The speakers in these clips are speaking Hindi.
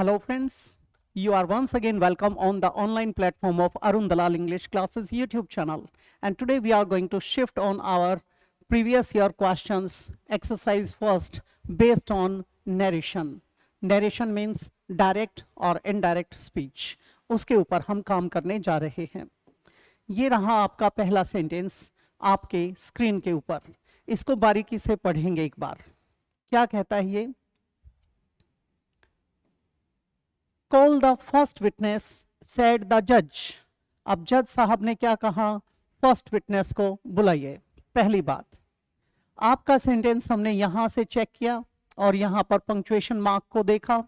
Hello friends, you are once again welcome on the online platform of Arun Dalal English Classes YouTube channel, and today we are going to shift on our previous year questions exercise first based on narration. Narration means direct और indirect speech. उसके ऊपर हम काम करने जा रहे हैं. ये रहा आपका पहला सेंटेंस आपके स्क्रीन के ऊपर. इसको बारीकी से पढ़ेंगे एक बार. क्या कहता है ये? Call the first witness, said the judge. अब जज साहब ने क्या कहा? फर्स्ट विटनेस को बुलाइए. पहली बात, आपका सेंटेंस हमने यहां से चेक किया और यहां पर पंक्चुएशन मार्क को देखा.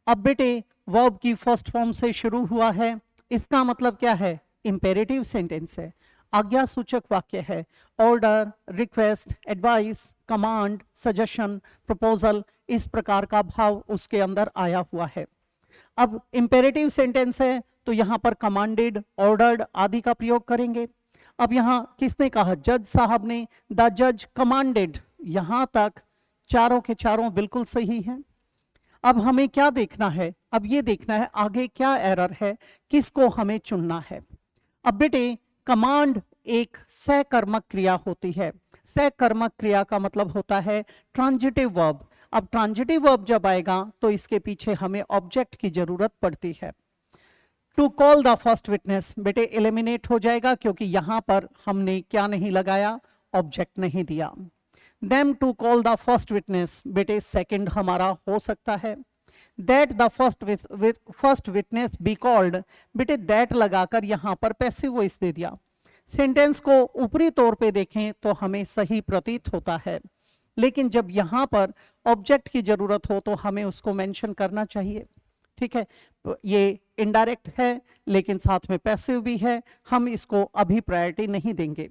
अब बेटे वर्ब की फर्स्ट फॉर्म से शुरू हुआ है. इसका मतलब क्या है? इंपेरेटिव सेंटेंस है, आज्ञा सूचक वाक्य है. Order, request, advice, command, suggestion, proposal, इस प्रकार का भाव उसके अंदर आया हुआ है. अब इंपेरेटिव सेंटेंस है तो यहां पर कमांडेड, ऑर्डर्ड आदि का प्रयोग करेंगे. अब यहां किसने कहा? जज साहब ने. द जज कमांडेड. यहां तक चारों के चारों बिल्कुल सही हैं. अब हमें क्या देखना है? अब ये देखना है आगे क्या एरर है, किसको हमें चुनना है. अब बेटे कमांड एक सहकर्मक क्रिया होती है. सहकर्मक क्रिया का मतलब होता है ट्रांजिटिव वर्ब. अब ट्रांजिटिव वर्ब जब आएगा तो इसके पीछे हमें ऑब्जेक्ट की जरूरत पड़ती है. To call the first witness बेटे एलिमिनेट हो जाएगा क्योंकि यहां पर हमने क्या नहीं लगाया? ऑब्जेक्ट नहीं दिया. Them to call the first witness बेटे सेकंड हमारा हो सकता है. That the first witness be called बेटे दैट लगाकर यहां पर पैसिव वॉइस दे दिया. सेंटेंस को ऊपरी तौर पे देखें तो हमें सही प्रतीत होता है, लेकिन जब यहां पर ऑब्जेक्ट की जरूरत हो तो हमें उसको मेंशन करना चाहिए. ठीक है, ये इनडायरेक्ट है लेकिन साथ में पैसिव भी है, हम इसको अभी प्रायोरिटी नहीं देंगे.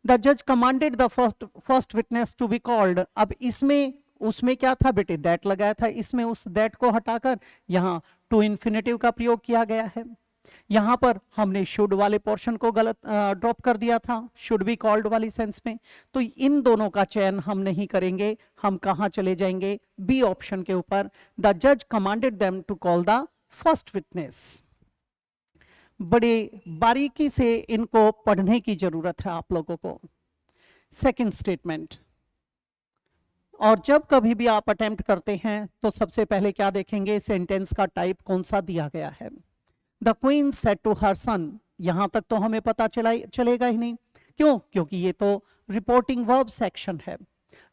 द जज commanded the first witness to be called. अब इसमें उसमें क्या था बेटे? दैट लगाया था. इसमें उस दैट को हटाकर यहां टू इन्फिनेटिव का प्रयोग किया गया है. यहां पर हमने शुड वाले पोर्शन को गलत ड्रॉप कर दिया था, शुड बी कॉल्ड वाली सेंस में. तो इन दोनों का चयन हम नहीं करेंगे. हम कहां चले जाएंगे? बी ऑप्शन के ऊपर. द जज commanded them to call the first witness. बड़े बारीकी से इनको पढ़ने की जरूरत है आप लोगों को. Second statement. और जब कभी भी आप अटेम्प्ट करते हैं तो सबसे पहले क्या देखेंगे? सेंटेंस का टाइप कौन सा दिया गया है. The queen said to her son. यहां तक तो हमें पता चलेगा ही नहीं. क्यों? क्योंकि ये तो रिपोर्टिंग वर्ब सेक्शन है.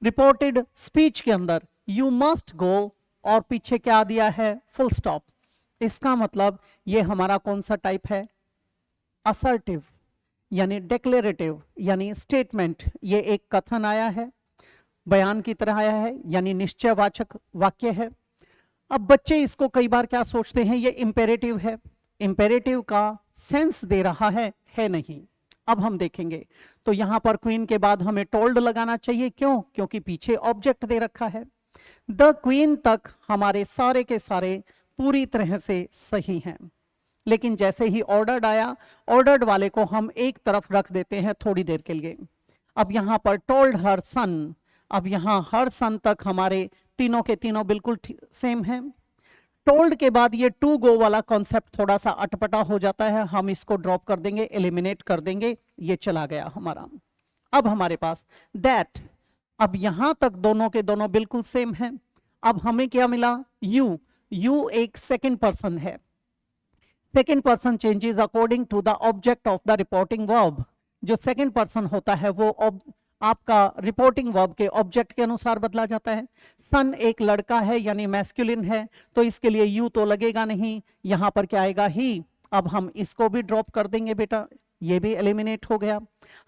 रिपोर्टेड स्पीच के अंदर यू मस्ट गो और पीछे क्या दिया है? Full stop. इसका मतलब ये हमारा कौन सा टाइप है? असर्टिव यानी डिक्लेरेटिव यानी स्टेटमेंट. ये एक कथन आया है, बयान की तरह आया है, यानी निश्चयवाचक वाक्य है. अब बच्चे इसको कई बार क्या सोचते हैं? ये इंपेरेटिव है. इंपेरेटिव का सेंस दे रहा है नहीं. अब हम देखेंगे तो यहां पर क्वीन के बाद हमें टोल्ड लगाना चाहिए. क्यों? क्योंकि पीछे ऑब्जेक्ट दे रखा है. द क्वीन तक हमारे सारे के सारे पूरी तरह से सही हैं, लेकिन जैसे ही ऑर्डर्ड आया, ऑर्डर्ड वाले को हम एक तरफ रख देते हैं थोड़ी देर के लिए. अब यहां पर टोल्ड हर सन. अब यहां हर सन तक हमारे तीनों के तीनों बिल्कुल सेम हैं. टोल्ड के बाद ये टू गो वाला कॉन्सेप्ट थोड़ा सा अटपटा हो जाता है, हम इसको ड्रॉप कर देंगे, एलिमिनेट कर देंगे. ये चला गया हमारा. अब हमारे पास दैट. अब यहां तक दोनों के दोनों बिल्कुल सेम हैं. अब हमें क्या मिला? यू. यू एक सेकंड पर्सन है. Second person changes according to the object of the reporting verb. जो सेकंड पर्सन होता है वो आपका रिपोर्टिंग वर्ब के ऑब्जेक्ट के अनुसार बदला जाता है. सन एक लड़का है यानी मैस्कुलिन है, तो इसके लिए यू तो लगेगा नहीं. यहां पर क्या आएगा? ही. अब हम इसको भी ड्रॉप कर देंगे बेटा, ये भी एलिमिनेट हो गया.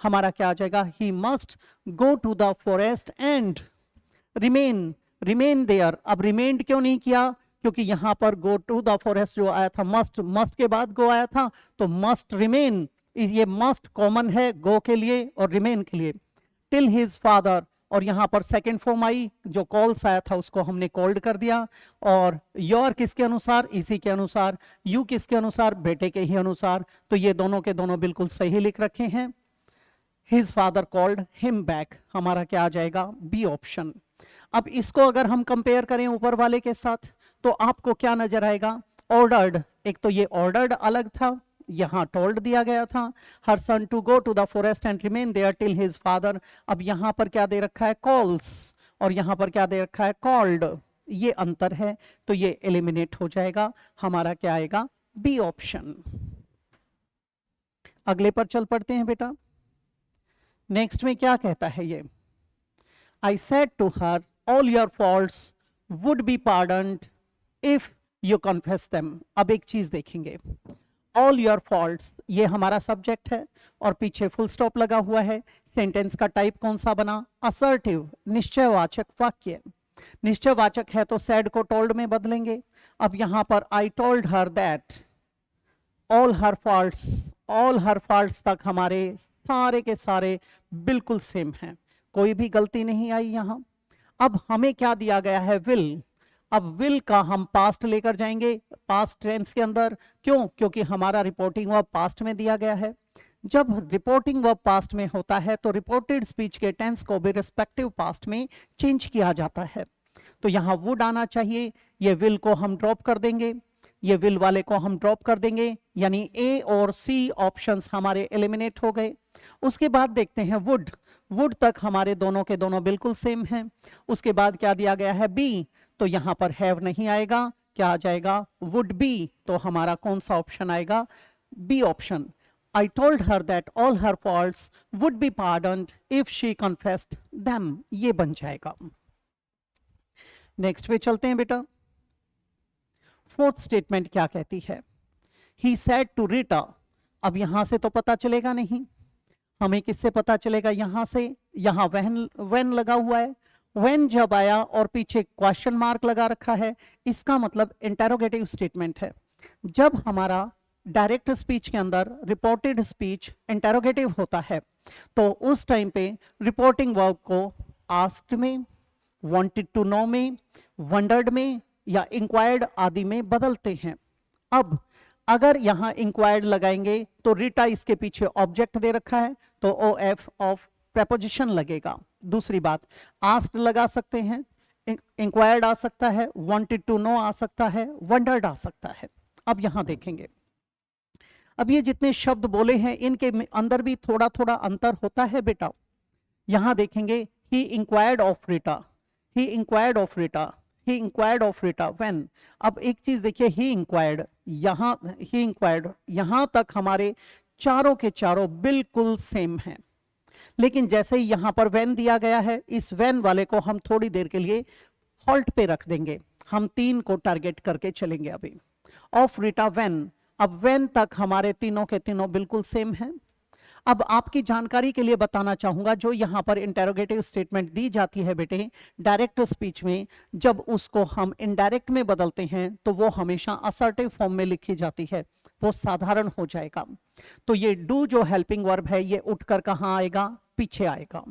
हमारा क्या आ जाएगा? He must go to the forest and remain. Remain there. अब रिमेन्ड क्यों नहीं किया? क्योंकि यहां पर गो टू द फॉरेस्ट जो आया था, मस्ट के बाद गो आया था, तो मस्ट रिमेन. ये मस्ट कॉमन है गो के लिए और रिमेन के लिए. Till his father. और यहां पर सेकंड फॉर्म आई, जो कॉल्स आया था उसको हमने कॉल्ड कर दिया. और योर किसके अनुसार? इसी के अनुसार. यू किसके अनुसार? बेटे के ही अनुसार. तो ये दोनों के दोनों बिल्कुल सही लिख रखे हैं. His father called him back. हमारा क्या आ जाएगा? B option. अब इसको अगर हम कंपेयर करें ऊपर वाले के साथ तो आपको क्या नजर आएगा? ऑर्डर्ड, एक तो ये ऑर्डर्ड अलग था, यहाँ टोल्ड दिया गया था, her son to go to the forest and remain there till his father. अब यहाँ पर क्या दे रखा है? कॉल्स, और यहाँ पर क्या दे रखा है? कॉल्ड। ये अंतर है, तो ये एलिमिनेट हो जाएगा। हमारा क्या आएगा? B option. अगले पर चल पड़ते हैं बेटा। नेक्स्ट में क्या कहता है ये? I said to her all your faults would be pardoned if you confess them. अब एक चीज देखेंगे, ऑल योर फॉल्ट्स, ये हमारा सब्जेक्ट है और पीछे फुल स्टॉप लगा हुआ है। सेंटेंस का टाइप कौन सा बना? असर्टिव, निश्चयवाचक वाक्य। निश्चयवाचक है तो सैड को टोल्ड में बदलेंगे। अब यहां पर आई told her that all her faults, all her faults तक हमारे सारे के सारे बिल्कुल सेम हैं, कोई भी गलती नहीं आई यहां। अब हमें क्या दिया गया है? विल। अब विल का हम पास्ट लेकर जाएंगे, पास्ट टेंस के अंदर। क्यों? क्योंकि हमारा रिपोर्टिंग वर्ब पास्ट में दिया गया है। जब रिपोर्टिंग वर्ब पास्ट में होता है तो रिपोर्टेड स्पीच के टेंस को भी रिस्पेक्टिव पास्ट में चेंज किया जाता है। तो यहाँ वुड आना चाहिए, ये विल को हम ड्रॉप कर देंगे, ये विल वाले को हम ड्रॉप कर देंगे, यानी ए और सी ऑप्शंस हमारे एलिमिनेट हो गए। उसके बाद देखते हैं वुड। वुड तक हमारे दोनों के दोनों बिल्कुल सेम हैं। उसके बाद क्या दिया गया है? बी, तो यहां पर हैव नहीं आएगा, क्या आ जाएगा? Would be. तो हमारा कौन सा ऑप्शन आएगा? B option. I told her that all her faults would be pardoned if she confessed them, ये बन जाएगा। नेक्स्ट पे चलते हैं बेटा। फोर्थ स्टेटमेंट क्या कहती है? He said to Rita. अब यहां से तो पता चलेगा नहीं, हमें किससे पता चलेगा? यहां से। यहां व्हेन लगा हुआ है, व्हेन जब आया और पीछे क्वेश्चन मार्क लगा रखा है, इसका मतलब इंटेरोगेटिव स्टेटमेंट है। जब हमारा डायरेक्ट स्पीच के अंदर रिपोर्टेड स्पीच इंटेरोगेटिव होता है तो उस टाइम पे रिपोर्टिंग वर्ब को आस्क्ड में, वांटेड टू नो में, वंडर्ड में या इंक्वायर्ड आदि में बदलते हैं। अब अगर यहां इंक्वायर्ड लगाएंगे तो रीटा इसके पीछे ऑब्जेक्ट दे रखा है तो ओ एफ ऑफ प्रेपोजिशन लगेगा। दूसरी बात, आस्क्ड लगा सकते हैं, इंक्वायर्ड आ सकता है, वांटेड टू नो आ सकता है, वंडर्ड आ सकता है। अब यहां देखेंगे, अब ये जितने शब्द बोले हैं इनके अंदर भी थोड़ा थोड़ा अंतर होता है बेटा। यहां देखेंगे, he inquired of Rita, he inquired of Rita, he inquired of Rita when. अब एक चीज देखिए, ही इंक्वायर्ड, यहां ही इंक्वायर्ड, यहां तक हमारे चारों के चारों बिल्कुल सेम हैं। लेकिन जैसे ही यहां पर व्हेन दिया गया है, इस व्हेन वाले को हम थोड़ी देर के लिए हॉल्ट पे रख देंगे, हम 3 को टारगेट करके चलेंगे अभी। ऑफ रीटा व्हेन, अब व्हेन तक हमारे तीनों के तीनों बिल्कुल सेम हैं। अब आपकी जानकारी के लिए बताना चाहूंगा, जो यहां पर इंटेरोगेटिव स्टेटमेंट दी जाती है बेटे डायरेक्ट स्पीच में, जब उसको हम इनडायरेक्ट में बदलते हैं तो वो हमेशा असर्टिव फॉर्म में लिखी जाती है, वो साधारण हो जाएगा। तो ये डू जो हेल्पिंग वर्ब है ये उठकर कहां आएगा? पीछे आएगा।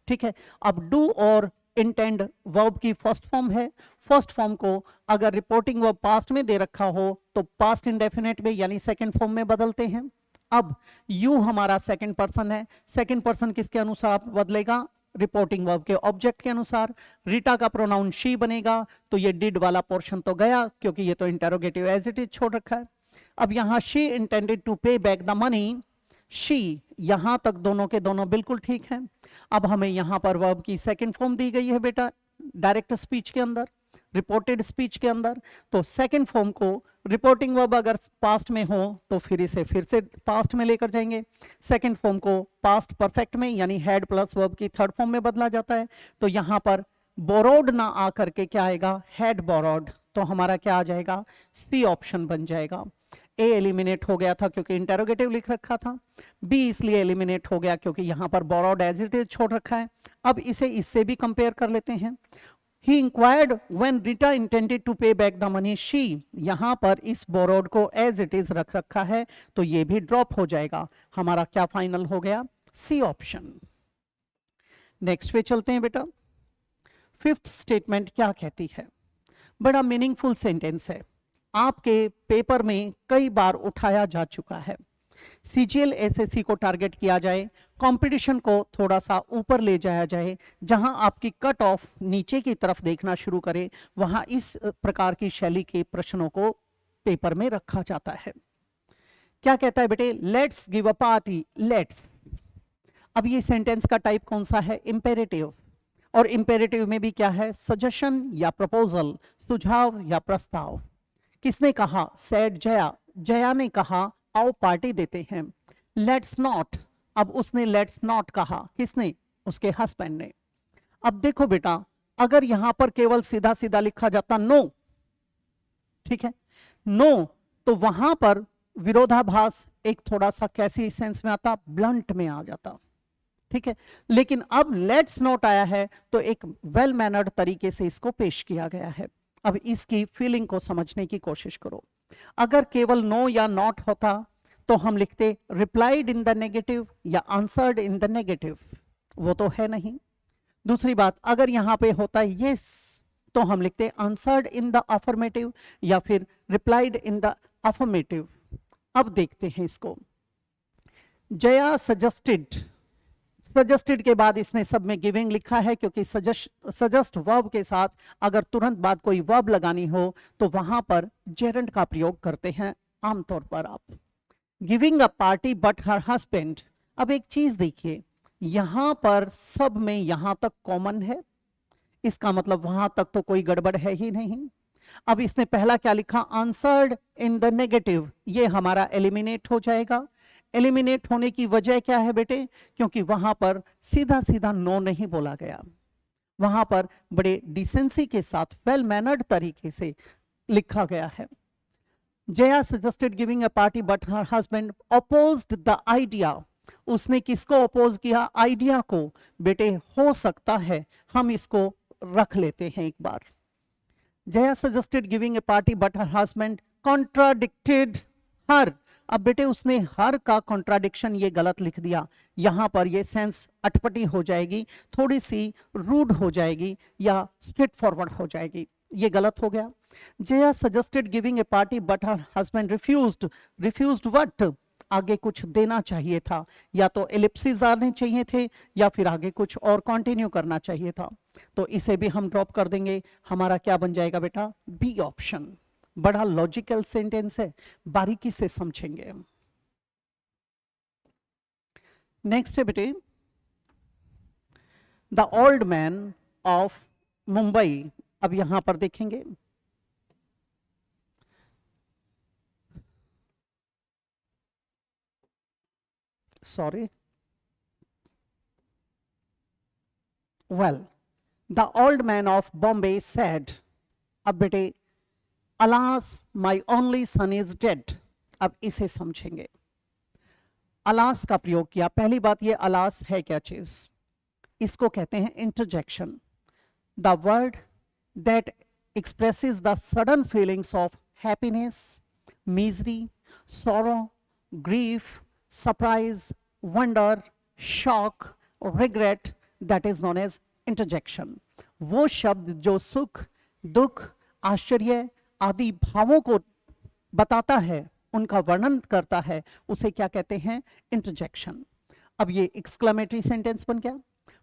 ठीक है। अब डू और इंटेंड वर्ब की फर्स्ट फॉर्म है। फर्स्ट फॉर्म को अगर रिपोर्टिंग वर्ब पास्ट में दे रखा हो तो पास्ट इंडेफिनेट में यानी सेकंड फॉर्म में बदलते हैं। अब यू हमारा सेकंड पर्सन है, सेकंड पर्सन किसके अनुसार बदलेगा? रिपोर्टिंग वर्ब के ऑब्जेक्ट के अनुसार। रीटा का प्रोनाउन शी बनेगा, तो ये डिड वाला पोर्शन तो गया क्योंकि ये तो इंटेरोगेटिव एज इट इज छोड़ रखा है। अब यहां शी इंटेंडेड टू पे बैक द मनी, शी, यहां तक दोनों के दोनों बिल्कुल ठीक हैं। अब हमें यहां पर वर्ब की सेकंड फॉर्म दी गई है बेटा डायरेक्ट स्पीच के अंदर, रिपोर्टेड स्पीच के अंदर, तो सेकंड फॉर्म को रिपोर्टिंग वर्ब अगर पास्ट में हो तो फिर इसे फिर से पास्ट में लेकर जाएंगे। सेकंड फॉर्म को पास्ट परफेक्ट में यानी हैड प्लस वर्ब की थर्ड फॉर्म में बदला जाता है। तो यहां पर बोरोड ना आकर के क्या आएगा? Had borrowed. तो हमारा क्या आ जाएगा? सी ऑप्शन बन जाएगा। ए एलिमिनेट हो गया था क्योंकि इंटेरोगेटिव लिख रखा था, बी इसलिए एलिमिनेट हो गया क्योंकि यहां पर बोरोड एज इट इज छोड़ रखा है। अब इसे इससे भी कंपेयर कर लेते हैं। He inquired when Rita intended to pay back the money she, यहां पर इस बोरोड को एज इट इज रख रखा है तो ये भी ड्रॉप हो जाएगा। हमारा क्या फाइनल हो गया? C option. नेक्स्ट पे चलते हैं बेटा। फिफ्थ स्टेटमेंट क्या कहती है? बड़ा मीनिंगफुल सेंटेंस है, आपके पेपर में कई बार उठाया जा चुका है। सीजीएल एसएससी को टारगेट किया जाए, कंपटीशन को थोड़ा सा ऊपर ले जाया जाए, जहां आपकी कट ऑफ नीचे की तरफ देखना शुरू करे, वहां इस प्रकार की शैली के प्रश्नों को पेपर में रखा जाता है। क्या कहता है बेटे, let's give a party, let's. अब ये सेंटेंस का टाइप कौन सा है, इंपेरेटिव, और इंपेरेटिव में भी क्या है, सजेशन या प्रपोजल, सुझाव या प्रस्ताव। किसने कहा, सेड जया, जया ने कहा आओ पार्टी देते हैं। लेट्स नॉट, अब उसने लेट्स नॉट कहा, किसने, उसके हस्बैंड ने। अब देखो बेटा, अगर यहां पर केवल सीधा सीधा लिखा जाता नो, ठीक है, नो, तो वहां पर विरोधाभास एक थोड़ा सा कैसी सेंस में आता, ब्लंट में आ जाता, ठीक है। लेकिन अब लेट्स नॉट आया है तो एक वेल मैनर्ड तरीके से इसको पेश किया गया है। अब इसकी फीलिंग को समझने की कोशिश करो। अगर केवल नो या नॉट होता तो हम लिखते रिप्लाइड इन द नेगेटिव या आंसर्ड इन द नेगेटिव, वो तो है नहीं। दूसरी बात, अगर यहां पे होता यस तो हम लिखते आंसर्ड इन द अफर्मेटिव या फिर रिप्लाइड इन द अफर्मेटिव। अब देखते हैं इसको। जया सजेस्टेड, सजेस्टेड के बाद इसने सब में गिविंग लिखा है, क्योंकि सजेस्ट वर्ब के साथ अगर तुरंत बाद कोई वर्ब लगानी हो तो वहां पर जेरेंट का प्रयोग करते हैं आमतौर पर आप। Giving a party but her husband. अब एक चीज देखिए, यहां पर सब में यहां तक कॉमन है, इसका मतलब वहां तक तो कोई गड़बड़ है ही नहीं। अब इसने पहला क्या लिखा, आंसर्ड इन द नेगेटिव, ये हमारा एलिमिनेट हो जाएगा। एलिमिनेट होने की वजह क्या है बेटे, क्योंकि वहां पर सीधा सीधा नो नहीं बोला गया, वहां पर बड़े डिसेंसी के साथ वेल मैनर्ड तरीके से लिखा गया है। Jaya suggested giving a party but her husband opposed the idea. उसने किसको अपोज किया, आइडिया को। बेटे हो सकता है हम इसको रख लेते हैं एक बार। Jaya suggested giving a party but her husband contradicted her. अब बेटे उसने हर का कॉन्ट्राडिक्शन ये गलत लिख दिया, यहां पर ये सेंस अटपटी हो जाएगी, थोड़ी सी रूड हो जाएगी या स्ट्रेट फॉरवर्ड हो जाएगी, ये गलत हो गया। Jaya suggested giving a party but her husband refused. Refused what, आगे कुछ देना चाहिए था, या तो एलिप्सिस आने चाहिए थे या फिर आगे कुछ और कंटिन्यू करना चाहिए था, तो इसे भी हम ड्रॉप कर देंगे। हमारा क्या बन जाएगा बेटा, बी ऑप्शन। बड़ा लॉजिकल सेंटेंस है, बारीकी से समझेंगे। नेक्स्ट है बेटे, the old man of Mumbai. अब यहां पर देखेंगे, sorry, well, the old man of Bombay said. अब बेटे alas my only son is dead. अब इसे समझेंगे। अलास का प्रयोग किया। पहली बात, ये अलास है क्या चीज, इसको कहते हैं interjection. The word that expresses the sudden feelings of happiness, misery, sorrow, grief, surprise, wonder, shock, regret, that is known as interjection. वो शब्द जो सुख, दुख, आश्चर्य आदि भावों को बताता है, उनका वर्णन करता है, उसे क्या कहते हैं, इंटरजेक्शन। अब ये एक्सक्लेमेटरी सेंटेंस बन गया।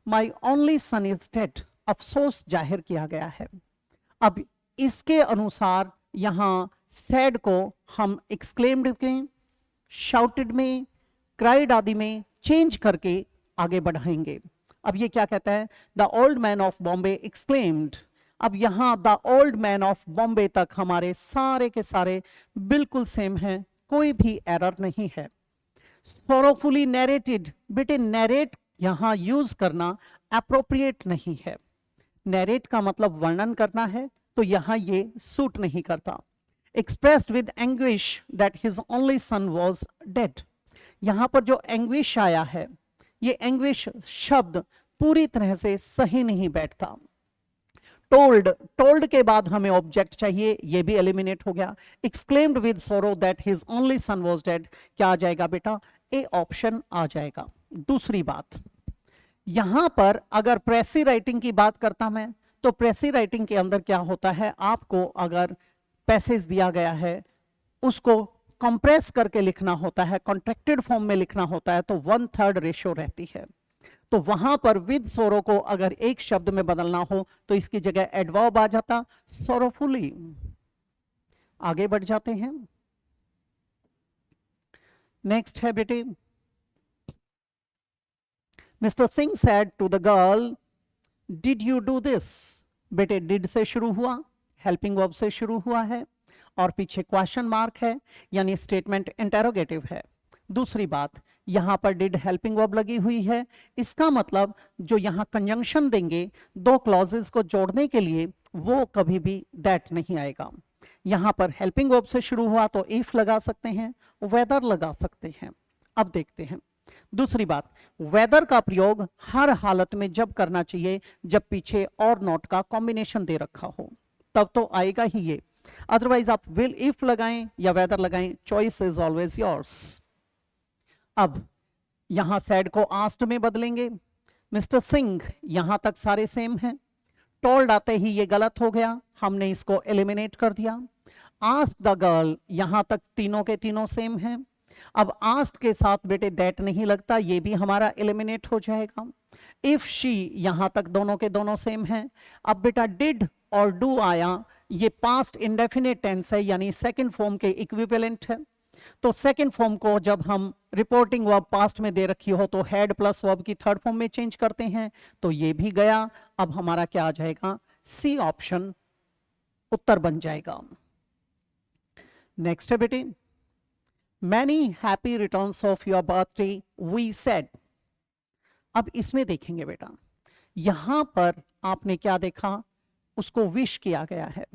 My only son is dead, अफसोस जाहिर किया गया है। अब इसके अनुसार यहां सैड को हम एक्सक्लेम्ड में, शाउटेड में, क्राइड आदि में चेंज करके आगे बढ़ाएंगे। अब ये क्या कहता है, the old man of Bombay exclaimed. अब यहां the old man of Bombay तक हमारे सारे के सारे बिल्कुल सेम हैं, कोई भी एरर नहीं है। सोरोफुली नैरेटेड, बेटे नैरेट यहां यूज करना एप्रोप्रिएट नहीं है। नैरेट का मतलब वर्णन करना है, तो यहां ये सूट नहीं करता। Expressed with anguish that his only son was dead. यहां पर जो एंग्विश आया है, ये एंग्विश शब्द पूरी तरह से सही नहीं बैठता। टोल्ड, टोल्ड के बाद हमें ऑब्जेक्ट चाहिए, ये भी एलिमिनेट हो गया। एक्सक्लेम्ड विद सोरो that his only son was dead, क्या आ जाएगा बेटा, ए ऑप्शन आ जाएगा। दूसरी बात, यहां पर अगर प्रेसी राइटिंग की बात करता मैं, तो प्रेसी राइटिंग के अंदर क्या होता है, आपको अगर पैसेज दिया गया है उसको कंप्रेस करके लिखना होता है, कॉन्ट्रैक्टेड फॉर्म में लिखना होता है, तो 1/3 रेशियो रहती है। तो वहां पर विद सोरो को अगर एक शब्द में बदलना हो तो इसकी जगह एडवर्ब आ जाता, सोरोफुली। आगे बढ़ जाते हैं। नेक्स्ट है बेटे, mister Singh said to the girl, did you do this. बेटे डिड से शुरू हुआ, हेल्पिंग वर्ब से शुरू हुआ है और पीछे क्वेश्चन मार्क है, यानी स्टेटमेंट इंटेरोगेटिव है। दूसरी बात, यहां पर डिड हेल्पिंग वर्ब लगी हुई है, इसका मतलब जो यहां कंजंक्शन देंगे दो क्लॉजेस को जोड़ने के लिए, वो कभी भी दैट नहीं आएगा। यहां पर हेल्पिंग वर्ब से शुरू हुआ तो इफ लगा सकते हैं, वेदर लगा सकते हैं। अब देखते हैं दूसरी बात, वेदर का प्रयोग हर हालत में जब करना चाहिए जब पीछे और नॉट का कॉम्बिनेशन दे रखा हो, तब तो आएगा ही ये। अदरवाइज आप विल इफ लगाएं या वेदर लगाएं, चॉइस इज ऑलवेज योर्स। अब यहां सैड को आस्क्ड में बदलेंगे। मिस्टर सिंह, यहां तक सारे सेम हैं। टोल्ड आते ही ये गलत हो गया, हमने इसको एलिमिनेट कर दिया। आस्क द गर्ल, यहां तक तीनों के तीनों सेम हैं। अब आस्क के साथ बेटे दैट नहीं लगता, ये भी हमारा एलिमिनेट हो जाएगा। इफ शी, यहां तक दोनों के दोनों सेम हैं। अब बेटा डिड और डू आया, ये पास्ट इंडेफिनिट टेंस है, यानी सेकंड फॉर्म के इक्विवेलेंट है। तो सेकंड फॉर्म को जब हम रिपोर्टिंग वर्ब पास्ट में दे रखी हो तो हैड प्लस वर्ब की थर्ड फॉर्म में चेंज करते हैं, तो ये भी गया। अब हमारा क्या आ जाएगा, सी ऑप्शन उत्तर बन जाएगा। नेक्स्ट है बेटे, many happy returns of your birthday we said. अब इसमें देखेंगे बेटा, यहां पर आपने क्या देखा, उसको विश किया गया है,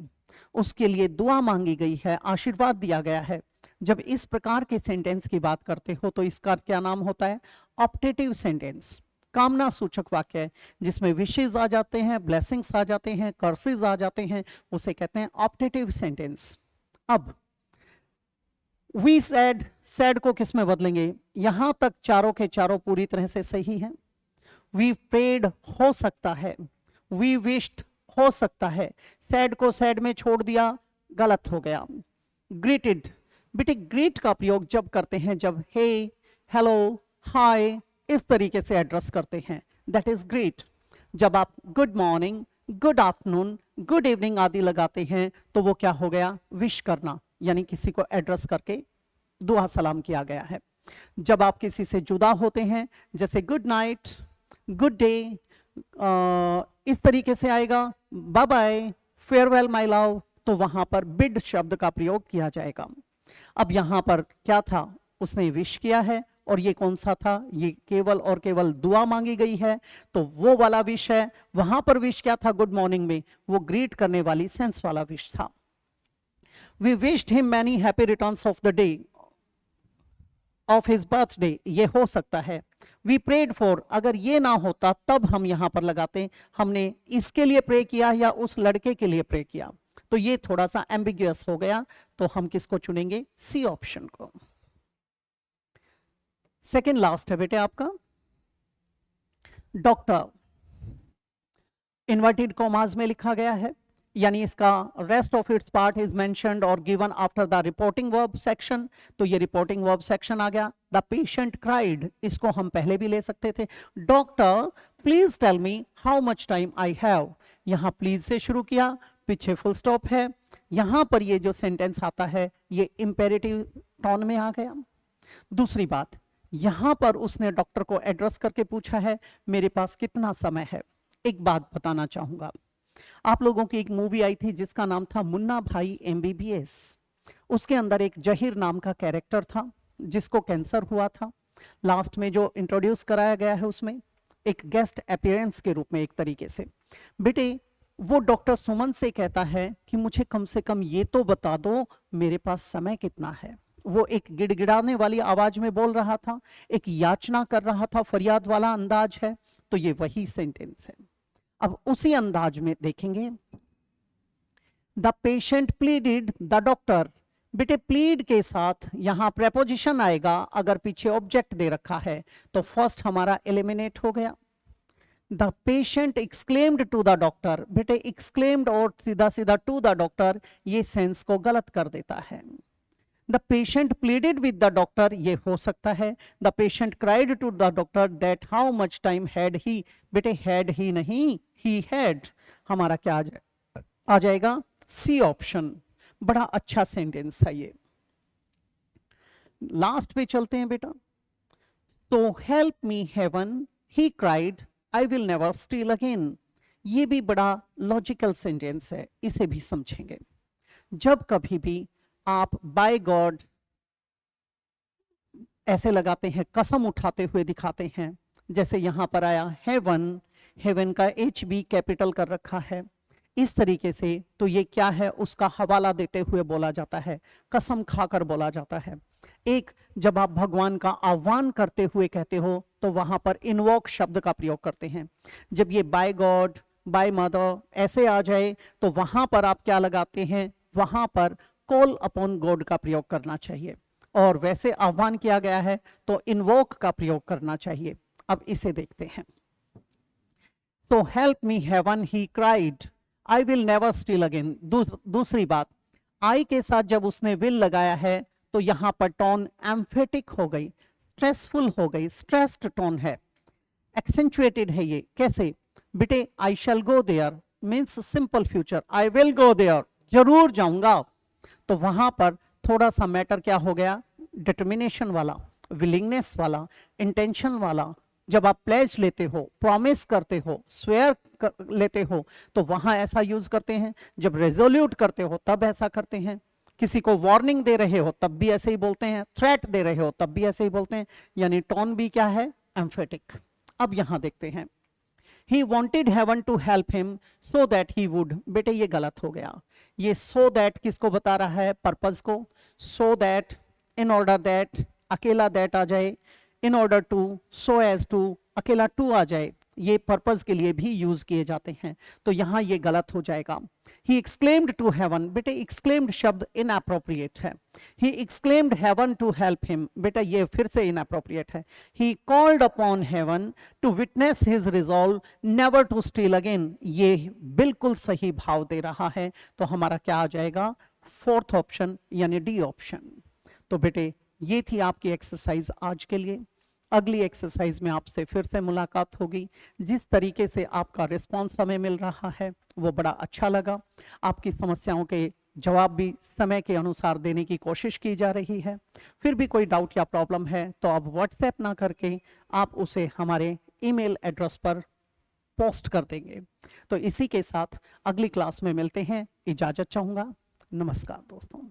उसके लिए दुआ मांगी गई है, आशीर्वाद दिया गया है। जब इस प्रकार के सेंटेंस की बात करते हो तो इसका क्या नाम होता है, ऑप्टेटिव सेंटेंस, कामना सूचक वाक्य है, जिसमें विशेष आ जाते हैं, ब्लेसिंग्स आ जाते हैं, कर्सेस आ जाते हैं, उसे कहते हैं ऑप्टेटिव सेंटेंस। अब वी सैड, सैड को किस में बदलेंगे, यहां तक चारों के चारों पूरी तरह से सही है। वी प्रेड हो सकता है, वी विश्ड हो सकता है, सैड को सैड में छोड़ दिया, गलत हो गया। ग्रीटेड, बेटे ग्रीट का प्रयोग जब करते हैं जब हे, हेलो, हाय इस तरीके से एड्रेस करते हैं, दैट इज ग्रीट। जब आप good morning, good afternoon, good evening आदि लगाते हैं तो वो क्या हो गया, विश करना, यानी किसी को एड्रेस करके दुआ सलाम किया गया है। जब आप किसी से जुदा होते हैं, जैसे गुड नाइट, गुड डे, इस तरीके से आएगा, bye bye, farewell my love, तो वहां पर बिड शब्द का प्रयोग किया जाएगा। अब यहां पर क्या था, उसने विश किया है, और ये कौन सा था, ये केवल और केवल दुआ मांगी गई है, तो वो वाला विश है। वहां पर विश क्या था गुड मॉर्निंग में, वो ग्रीट करने वाली सेंस वाला विश था। We wished him many happy returns of the day of his birthday, ये हो सकता है। वी प्रेड फॉर, अगर ये ना होता तब हम यहां पर लगाते, हमने इसके लिए प्रे किया या उस लड़के के लिए प्रे किया, तो ये थोड़ा सा एम्बिग्युअस हो गया, तो हम किसको चुनेंगे, सी ऑप्शन को। सेकेंड लास्ट है बेटे आपका, डॉक्टर, इन्वर्टेड कॉमास में लिखा गया है, यानी इसका rest of its part is mentioned और given after the reporting verb section, तो ये रिपोर्टिंग वर्ब सेक्शन आ गया। द पेशेंट क्राइड, इसको हम पहले भी ले सकते थे। Doctor please tell me how much time I have, यहां प्लीज से शुरू किया, पीछे फुल स्टॉप है। यहां पर ये जो सेंटेंस आता है ये इंपेरेटिव टोन में आ गया। दूसरी बात, यहां पर उसने डॉक्टर को एड्रेस करके पूछा है मेरे पास कितना समय है। एक बात बताना चाहूंगा, आप लोगों की एक मूवी आई थी जिसका नाम था मुन्ना भाई MBBS, उसके अंदर एक जहीर नाम का कैरेक्टर था जिसको कैंसर हुआ था। लास्ट में जो इंट्रोड्यूस कराया गया है उसमें एक गेस्ट अपीयरेंस के रूप में एक तरीके से, बेटे वो डॉक्टर सुमन से कहता है कि मुझे कम से कम ये तो बता दो मेरे पास समय कितना है। वो एक गिड़गिड़ाने वाली आवाज में बोल रहा था, एक याचना कर रहा था, फरियाद वाला अंदाज है, तो ये वही सेंटेंस है। अब उसी अंदाज में देखेंगे, the patient pleaded the doctor, बेटे प्लीड के साथ यहां प्रेपोजिशन आएगा, अगर पीछे ऑब्जेक्ट दे रखा है तो फर्स्ट हमारा एलिमिनेट हो गया। The patient exclaimed to the doctor, बेटे एक्सक्लेम्ड और सीधा सीधा टू द डॉक्टर, ये सेंस को गलत कर देता है। The patient pleaded with the doctor, ये हो सकता है। The patient cried to the doctor that how much time had he, बेटे हैड ही नहीं, ही हैड, हमारा क्या आ जाएगा, सी ऑप्शन। बड़ा अच्छा सेंटेंस था ये। लास्ट पे चलते हैं बेटा। तो help me heaven, he cried, I will never steal again. ये भी बड़ा लॉजिकल सेंटेंस है, इसे भी समझेंगे। जब कभी भी आप बाय गॉड ऐसे लगाते हैं, कसम उठाते हुए दिखाते हैं, जैसे यहां पर आया हेवन, हेवन का एच बी कैपिटल कर रखा है, इस तरीके से, तो ये क्या है, उसका हवाला देते हुए बोला जाता है, कसम खाकर बोला जाता है। एक, जब आप भगवान का आह्वान करते हुए कहते हो तो वहां पर इन्वोक शब्द का प्रयोग करते हैं। जब ये बाय गॉड, बाय मदर ऐसे आ जाए तो वहां पर आप क्या लगाते हैं, वहां पर कॉल अपॉन गॉड का प्रयोग करना चाहिए, और वैसे आह्वान किया गया है तो इन्वोक का प्रयोग करना चाहिए। अब इसे देखते हैं। So help me heaven, he cried, I will never steal again. दूसरी बात, आई के साथ जब उसने विल लगाया है तो यहां पर टोन एम्फेटिक हो गई, स्ट्रेसफुल हो गई, स्ट्रेस्ड टोन है, एक्सेंचुएटेड है। ये कैसे बेटे, I shall go there means simple future, I will go there, जरूर जाऊंगा। तो वहां पर थोड़ा सा मैटर क्या हो गया, डिटर्मिनेशन वाला, विलिंगनेस वाला, इंटेंशन वाला। जब आप प्लेज लेते हो, प्रॉमिस करते हो, स्वेयर लेते हो, तो वहां ऐसा यूज करते हैं। जब रेजोल्यूट करते हो तब ऐसा करते हैं। किसी को वार्निंग दे रहे हो तब भी ऐसे ही बोलते हैं, थ्रेट दे रहे हो तब भी ऐसे ही बोलते हैं, यानी टोन भी क्या है, एम्फेटिक। अब यहां देखते हैं, He wanted heaven to help him so that he would, बेटे ये गलत हो गया। ये so that किसको बता रहा है, पर्पज को। so that, in order that, अकेला that आ जाए, in order to, so as to, अकेला to आ जाए, ये पर्पज के लिए भी यूज किए जाते हैं, तो यहां ये गलत हो जाएगा। He exclaimed to heaven, बेटे exclaimed शब्द inappropriate है। He exclaimed heaven to help him, बेटा ये फिर से inappropriate है। He called upon heaven to witness his resolve never to steal again, ये बिल्कुल सही भाव दे रहा है, तो हमारा क्या आ जाएगा, फोर्थ ऑप्शन यानी डी ऑप्शन। तो बेटे ये थी आपकी एक्सरसाइज आज के लिए। अगली एक्सरसाइज में आपसे फिर से मुलाकात होगी। जिस तरीके से आपका रिस्पॉन्स हमें मिल रहा है वो बड़ा अच्छा लगा। आपकी समस्याओं के जवाब भी समय के अनुसार देने की कोशिश की जा रही है। फिर भी कोई डाउट या प्रॉब्लम है तो आप व्हाट्सएप ना करके आप उसे हमारे ईमेल एड्रेस पर पोस्ट कर देंगे। तो इसी के साथ अगली क्लास में मिलते हैं। इजाज़त चाहूँगा। नमस्कार दोस्तों।